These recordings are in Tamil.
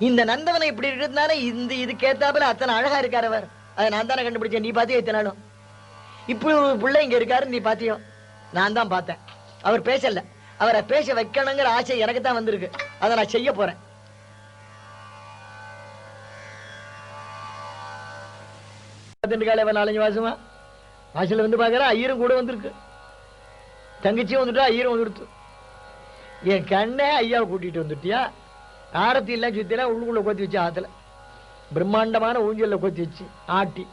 இந்த நந்தவனை இப்படி இருக்கிறதுனால இந்த இதுக்கேத்தாப்புல அத்தனை அழகா இருக்காரு அவர். அதை நான் தானே கண்டுபிடிச்சேன். நீ பாத்தியோ எத்தனாலும் இப்படி ஒரு பிள்ளை இங்க இருக்காரு, நீ பாத்தியோ? நான் தான் பார்த்தேன். அவர் பேசல, அவரை பேச வைக்கணுங்கிற ஆசை எனக்கு தான் வந்திருக்கு. அதை நான் செய்ய போறேன். நாலஞ்சு மாசமா வாசல வந்து பாக்குற ஐயரும் கூட வந்திருக்கு, தங்கச்சியும் வந்துட்டா, ஐயரும் வந்துடுத்து. என் கண்ணே ஐயாவை கூட்டிட்டு வந்துட்டியா? ஆரத்தி எல்லாம் சுத்திலாம் உள்ளுக்குள்ள கோத்தி வச்சு ஆத்துல பிரம்மாண்டமான ஊஞ்சல்ல கோத்தி வச்சு ஆட்டி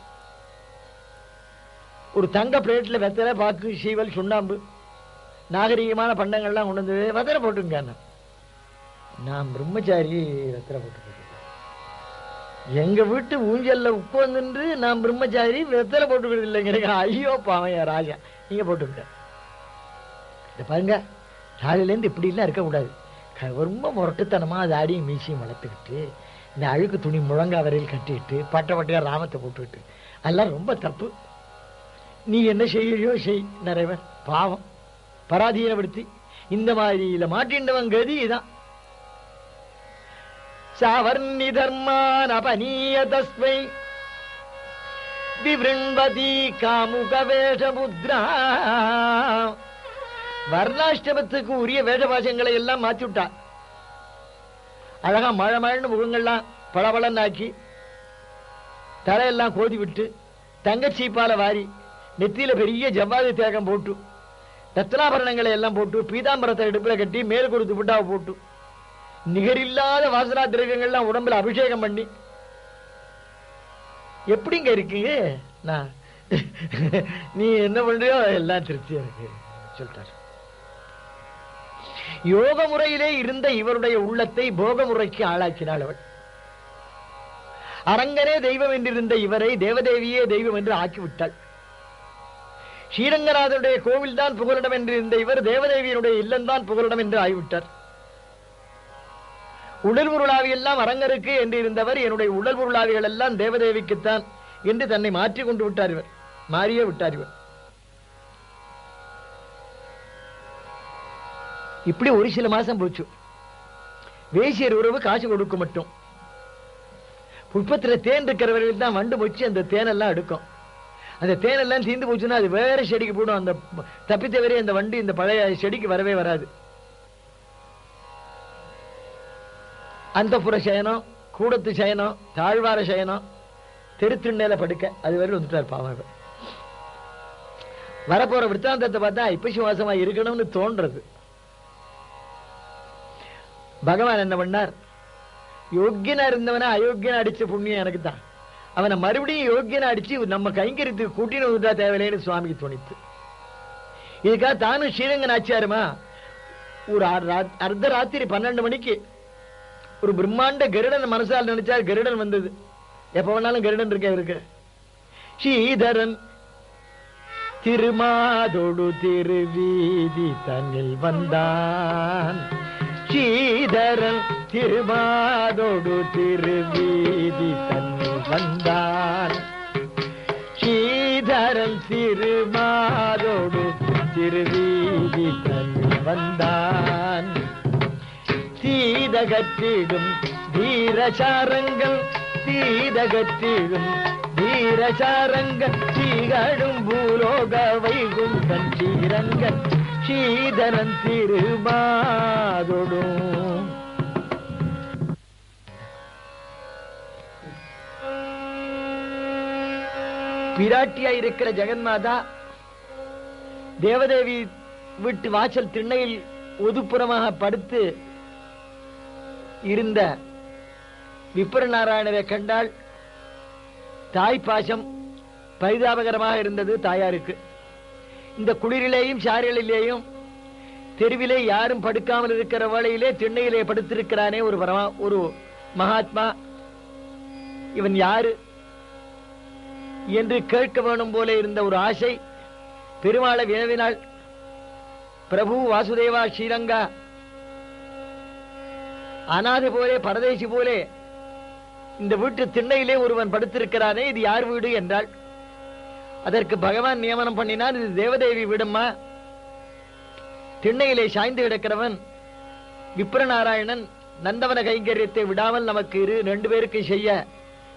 ஒரு தங்க பிளேட்ல வெத்தலை பாக்கு சீவல் சுண்ணாம்பு நாகரீகமான பண்டங்கள்லாம் கொண்டு வந்து வெத்தலை போட்டுங்க. நான் பிரம்மச்சாரி வெத்தலை போட்டு எங்க வீட்டு ஊஞ்சல்ல உட்கார்ந்து நான் பிரம்மச்சாரி வெத்தலை போட்டுக்கிறது இல்லைங்க. ஐயோ பாவையா ராஜா, நீங்க போட்டுக்கிட்ட பாருங்க. ராஜிலேருந்து இப்படி எல்லாம் இருக்கக்கூடாது. ரொம்ப முரட்டுத்தனமா அது ஆடியும் மீசியும் வளர்த்துக்கிட்டு இந்த அழுக்கு துணி முழங்கா வரையில் கட்டிக்கிட்டு பட்ட பட்டையா ராமத்தை போட்டுக்கிட்டு அதெல்லாம் ரொம்ப தப்பு. நீ என்ன செய்யறியோ செய், நிறைவன் பாவம் பராதீனப்படுத்தி இந்த மாதிரியில மாட்டின்றவன் கதிதான். சாவர்ணி தர்மான் அபநீய தஸ்மை விவ்ருண்வதி காமுக வேஷமுத்ரா. வர்ணாஷ்டமத்துக்கு உரிய வேஷபாசங்களை எல்லாம் மாற்றி விட்டா. அழகா மழை மழைன்னு முகங்கள்லாம் பளபளன்னாக்கி தலையெல்லாம் கோதி விட்டு தங்கச்சீப்பால வாரி நெத்தியில பெரிய ஜவ்வாது தேகம் போட்டு ரத்னாபரணங்களை எல்லாம் போட்டு பீதாம்பரத்தை இடுப்புல கட்டி மேல் கொடுத்து புட்டாவை போட்டு நிகரில்லாத வாசனா திரவியங்கள்லாம் உடம்புல அபிஷேகம் பண்ணி எப்படிங்க இருக்கீங்க? நான் நீ என்ன பண்றியோ எல்லாம் திருப்தியா இருக்கு சொல்லிட்டார். யோக முறையிலே இருந்த இவருடைய உள்ளத்தை போக முறைக்கு ஆளாக்கினாள் அவள். அரங்கனே தெய்வம் என்றிருந்த இவரை தேவதேவியே தெய்வம் என்று ஆக்கிவிட்டாள். ஸ்ரீரங்கநாதனுடைய கோவில் தான் புகலிடம் என்றிருந்த இவர் தேவதேவியினுடைய இல்லம்தான் புகலிடம் என்று ஆகிவிட்டார். உடல் பொருளாவி எல்லாம் அரங்கருக்கு என்று இருந்தவர் என்னுடைய உடல் பொருளாவிகள் எல்லாம் தேவதேவிக்குத்தான் என்று தன்னை மாற்றி கொண்டு விட்டார். இவர் மாறியே விட்டார். இவர் இப்படி ஒரு சில மாசம் போச்சு. வேசியர் உறவு காசு கொடுக்க மட்டும். புஷ்பத்துல தேன் இருக்கிறவர்கள் தான் வண்டு போச்சு அந்த தேனெல்லாம் எடுக்கும். அந்த தேனெல்லாம் தீர்ந்து போச்சுன்னா அது வேற செடிக்கு போடும். அந்த தப்பித்தவரே அந்த வண்டு இந்த பழைய செடிக்கு வரவே வராது. அந்த புற சயனம், கூடத்து சயனம், தாழ்வார சயனம், தெருத்திண்ணேல படுக்க அது வரை வந்துட்டார் பாவம். வரப்போற விற்த்தாந்தத்தை பார்த்தா ஐப்பசி மாசமா இருக்கணும்னு தோன்றது. பகவான் என்ன பண்ணார்? யோக்கியனா இருந்தவன அயோக்கியனா அடிச்ச புண்ணியம் எனக்கு தான். அவனை மறுபடியும் யோக்கியனா அடிச்சு நம்ம கைங்கரியத்துக்கு கூட்டின்னு வந்துட்டா தேவையில்லைன்னு சுவாமிக்கு தோணித்து. இதுக்காக தானும் ஸ்ரீரங்கன் ஆச்சியாருமா ஒரு அர்த்த ராத்திரி 12 மணிக்கு ஒரு பிரம்மாண்ட கருடன் மனசால் நினைச்சார். கருடன் வந்தது. எப்ப வேணாலும் கருடன் இருக்கு. ஸ்ரீதரன் திருமாதோடு திருவீதி தன்னில் வந்தான். ஸ்ரீதரன் திருமாதோடு திருவீதி தன்னில் வந்தான். ஸ்ரீதரன் திருமாதோடு திருவீதி தன்னில் வந்தான். சீதகத்திடும் வீரசாரங்கள் சீதகத்திடும் வீரசாரங்கள் சீகடும் பூலோக வைகுண்டன் ஸ்ரீரங்கன் ஸ்ரீதரன் திருமாதோடும். பிராட்டியா இருக்கிற ஜெகன்மாதா தேவதேவி வீட்டு வாசல் திண்ணையில் ஒதுப்புறமாக படுத்து இருந்த விப்ரநாராயணரை கண்டால் தாய் பாசம் பரிதாபகரமாக இருந்தது தாயாருக்கு. இந்த குளிரிலேயும் சாரலிலேயும் தெருவிலே யாரும் படுக்காமல் இருக்கிற வேளையிலே திண்ணையிலே படுத்திருக்கிறானே ஒரு மகாத்மா, இவன் யாரு என்று கேட்க வேணும் போல இருந்த ஒரு ஆசை பெருமாளை வினவினாள். பிரபு வாசுதேவா ஸ்ரீரங்கா, அநாதை போலே பரதேசி போலே இந்த வீட்டு திண்ணையிலே ஒருவன் படுத்திருக்கிறானே, இது யார் வீடு என்றாள். அதற்கு பகவான் நியமனம் பண்ணினான், இது தேவதேவி வீடம்மா. திண்ணையிலே சாய்ந்து கிடக்கிறவன் விப்ரநாராயணன் நந்தவன கைங்கரியத்தை விடாமல் நமக்கு 2 பேருக்கு செய்ய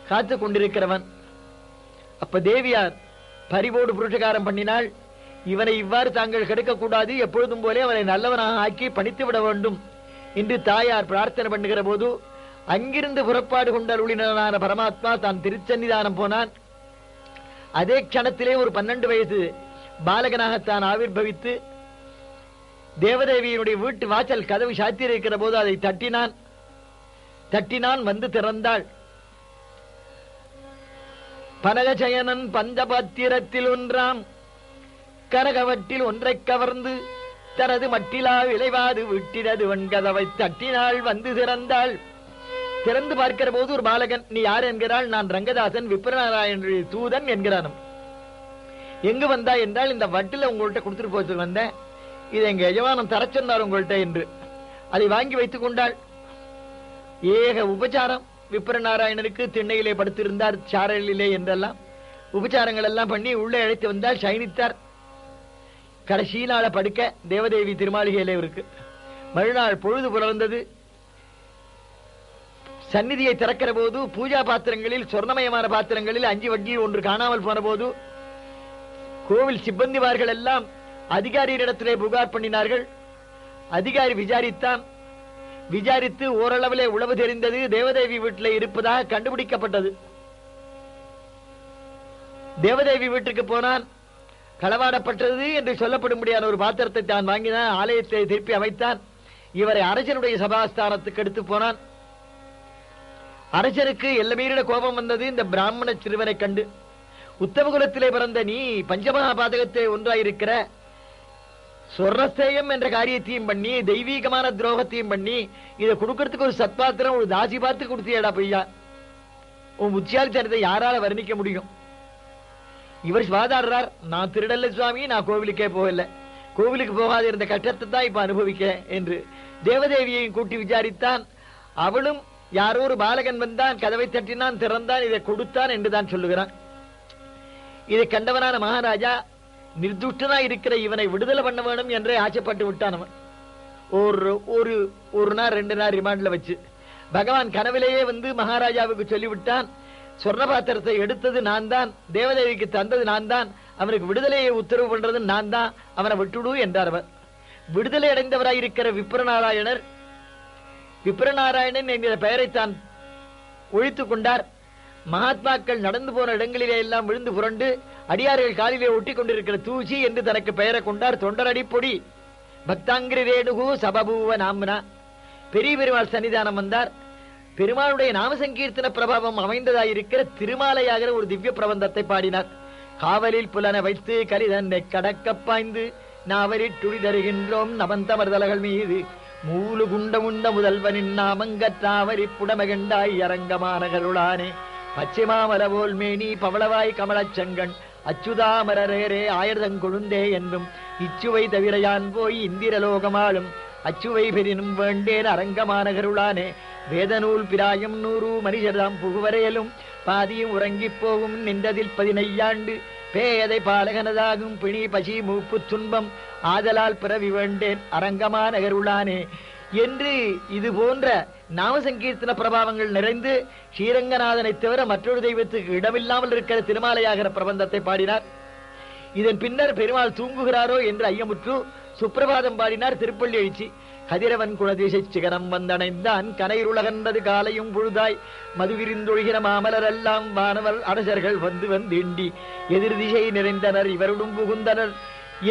காத்து கொண்டிருக்கிறவன். அப்ப தேவியார் பரிவோடு புருஷகாரம் பண்ணினாள். இவனை இவ்வாறு தாங்கள் கெடுக்கக்கூடாது, எப்பொழுதும் போலே அவனை நல்லவனாக ஆக்கி பணித்து விட வேண்டும் என்று தாயார் பிரார்த்தனை பண்ணுகிற போது அங்கிருந்து புறப்பாடு கொண்ட அருளினான பரமாத்மா தான் திருச்சன்னிதானம் போனான். அதே க்ஷணத்திலே ஒரு 12 வயசு பாலகனாகத்தான் ஆவிர்பவித்து தேவதேவியினுடைய வீட்டு வாசல் கதவு சாத்தியிருக்கிற போது அதை தட்டினான். வந்து திறந்தாள். பனகஜயனன் பஞ்சபாத்திரத்தில் ஒன்றாம் கரகவட்டில் ஒன்றை கவர்ந்து தனது மட்டிலா விளைவாது விட்டினது வன்கதவை தட்டினாள். வந்து திறந்தாள். திறந்து பார்க்கிற போது ஒரு பாலகன். நீ யார் என்கிறாள். நான் ரங்கதாசன், விப்ரநாராயணனுடைய தூதன் என்கிறான். எங்கு வந்தா என்றால், இந்த வட்டில உங்கள்கிட்ட கொடுத்துட்டு போச்சு வந்தேன், இதை எங்க எஜமானம் தர சொன்னார் உங்கள்கிட்ட என்று. அதை வாங்கி வைத்துக் கொண்டாள். ஏக உபச்சாரம். விப்ரநாராயணனுக்கு திண்ணையிலே படுத்திருந்தார், சாரலிலே என்றெல்லாம் உபச்சாரங்கள் எல்லாம் பண்ணி உள்ளே அழைத்து வந்தால் சயனித்தார். கடைசி நாள படுக்க தேவதேவி திருமாளிகையிலே இருக்கு. மறுநாள் பொழுது புலர்ந்தது. சந்நிதியை திறக்கிற போது பூஜா பாத்திரங்களில், சொர்ணமயமான பாத்திரங்களில் 5 வட்டியில் 1 காணாமல் போன போது கோவில் சிப்பந்திமார்கள் எல்லாம் அதிகாரியிடத்திலே புகார் பண்ணினார்கள். அதிகாரி விசாரித்து ஓரளவிலே உளவு தெரிந்தது. தேவதேவி வீட்டில் இருப்பதாக கண்டுபிடிக்கப்பட்டது. தேவதேவி வீட்டுக்கு போனான். களவாடப்பட்டது என்று சொல்லப்படும்படியான ஒரு பாத்திரத்தை தான் வாங்கினான். ஆலயத்தை திருப்பி அமைத்தான். இவரை அரசனுடைய சபாஸ்தானத்துக்கு எடுத்து போனான். அரசனுக்கு எல்லமீறின கோபம் வந்தது இந்த பிராமண சிறுவனை கண்டு. உத்தமகுலத்திலே பிறந்த நீ பஞ்சமகா பாதகத்தை ஒன்றாயிருக்கிற சொர்ணஸ்தேயம் என்ற காரியத்தையும் பண்ணி, தெய்வீகமான துரோகத்தையும் பண்ணி, இதை கொடுக்கறதுக்கு ஒரு சத்பாத்திரம், ஒரு தாசி பார்த்து கொடுத்தியடா பையா. உன் புத்தியாலித்தனத்தை யாரால வர்ணிக்க முடியும்? இவர் வாதாடுறார். நான் திருடல்ல சுவாமி, நான் கோவிலுக்கே போகல, கோவிலுக்கு போகாத இருந்த கஷ்டத்தை தான் இப்ப அனுபவிக்க என்று தேவதேவியையும் கூட்டி விசாரித்தான். அவளும் யாரோ ஒரு பாலகன் வந்தான், கதவை தட்டினான், திறந்தான், இதை கொடுத்தான் என்றுதான் சொல்லுகிறான். இதை கண்டவனான மகாராஜா நிர்துஷ்டனா இருக்கிற இவனை விடுதலை பண்ண வேணும் என்றே ஆசைப்பட்டு விட்டான். அவன் ஒரு நாள் 2 நாள் ரிமாண்ட்ல வச்சு பகவான் கனவிலேயே வந்து மகாராஜாவுக்கு சொல்லிவிட்டான், சொர்ணபாத்திரத்தை எடுத்தது நான் தான், தேவதேவிக்கு தந்தது நான் தான், அவனுக்கு விடுதலையை உத்தரவு பண்றது நான் தான், அவனை விட்டுடு என்றார். அவர் விடுதலை அடைந்தவராயிருக்கிற விப்ரநாராயணன் என்கிற பெயரைத்தான் ஒழித்துக் கொண்டார். மகாத்மாக்கள் நடந்து போன இடங்களிலே எல்லாம் விழுந்து புரண்டு அடியார்கள் காலிலே ஒட்டி கொண்டிருக்கிற தூசி என்று தனக்கு பெயரை கொண்டார். தொண்டரடி பொடி பக்தாங்கிரி ரேணுகு சபபூவ நாம்னா. பெரிய பெருமாள் சன்னிதானம் வந்தார். பெருமாளுடைய நாம சங்கீர்த்தன பிரபாவம் அமைந்ததாயிருக்கிற திருமாலையாகிற ஒரு திவ்ய பிரபந்தத்தை பாடினார். காவலில் புலனை வைத்து கலிதன்னை கடக்க பாய்ந்து நாவலில் துடி தருகின்றோம் நவந்தமர்தலகள் மீது மூலு குண்டமுண்ட முதல்வனின் நாமங்கற்றாவரி புடமகண்டாய் அரங்கமான கருளானே பச்சைமாமல போல் மேனி பவளவாய் கமலச்சங்கண் அச்சுதாமரரே ஆயர்தங்கொழுந்தே என்றும் இச்சுவை தவிர யான் போய் இந்திரலோகமாளும் அச்சுவை பெரினும் வேண்டேன் அரங்கமான கருளானே வேதநூல் பிராயம் 100 மனிதர்தாம் புகுவரையிலும் பாதியும் உறங்கிப் போகும் நின்றதில் 15 ஆண்டு பேதை பாலகனதாகும் பிணி பசி மூப்பு துன்பம் ஆதலால் பிறவி வேண்டேன் அரங்கமான கருளானே என்று இது போன்ற நாம சங்கீர்த்தன பிரபாவங்கள் நிறைந்து ஸ்ரீரங்கநாதனை தவிர மற்றொரு தெய்வத்துக்கு இடமில்லாமல் இருக்கிற திருமாலையாகிற பிரபந்தத்தை பாடினார். இதன் பின்னர் பெருமாள் தூங்குகிறாரோ என்று ஐயமுற்று சுப்பிரபாதம் பாடினார். திருப்பள்ளி எழுச்சி கதிரவன் குணதிசை சிகரம் வந்தணைந்தான் கனைருலகன்றது காலையும் பொழுதாய் மதுவிரிந்தொழுகிற மாமலரெல்லாம் வானவர் அரசர்கள் வந்து வந்தீண்டி எதிர் திசை நிறைந்தனர் இவருடன் புகுந்தனர்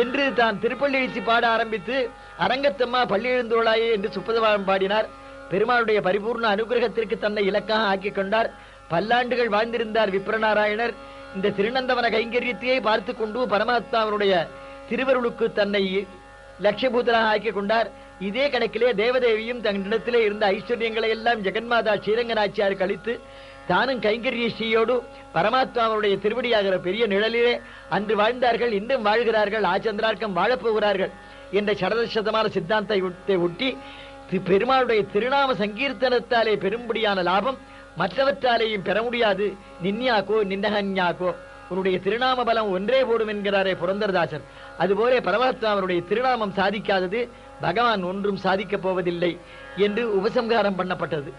என்று தான் திருப்பள்ளி எழுச்சி பாட ஆரம்பித்து அரங்கத்தம்மா பள்ளி எழுந்தோளாயே என்று சுப்பிரபாதம் பாடினார். பெருமாளுடைய பரிபூர்ண அனுகிரகத்திற்கு தன்னை இலக்காக ஆக்கிக் கொண்டார். பல்லாண்டுகள் வாழ்ந்திருந்தார் விப்ரநாராயணர். இந்த திருநந்தவன கைங்கரியத்தையே பார்த்து கொண்டு பரமாத்மாவனுடைய திருவருளுக்கு தன்னை லட்சியபூதராக ஆக்கிக் கொண்டார். இதே கணக்கிலே தேவதேவியும் தன்னிடத்திலே இருந்த ஐஸ்வர்யங்களை எல்லாம் ஜெகன்மாதா ஸ்ரீரங்கநாச்சியாருக்கு அளித்து தானும் கைங்கரிய ஸ்ரீயோடு பரமாத்மாவனுடைய திருவடியாகிற பெரிய நிழலிலே அன்று வாழ்ந்தார்கள், இன்றும் வாழ்கிறார்கள், ஆச்சந்திரார்க்கம் வாழப்போகிறார்கள் என்ற சரதசதமான சித்தாந்தத்தை ஒட்டி பெருமாளுடைய திருநாம சங்கீர்த்தனத்தாலே பெரும்படியான லாபம் மற்றவற்றாலேயும் பெற முடியாது. நின்யாக்கோ நின்னகன்யாக்கோ உன்னுடைய திருநாம பலம் ஒன்றே போடும் என்கிறாரே புரந்தரதாசர். அதுபோல பரமாத்மா அவருடைய திருநாமம் சாதிக்காதது பகவான் ஒன்றும் சாதிக்கப் போவதில்லை என்று உபசம்ஹாரம் பண்ணப்பட்டது.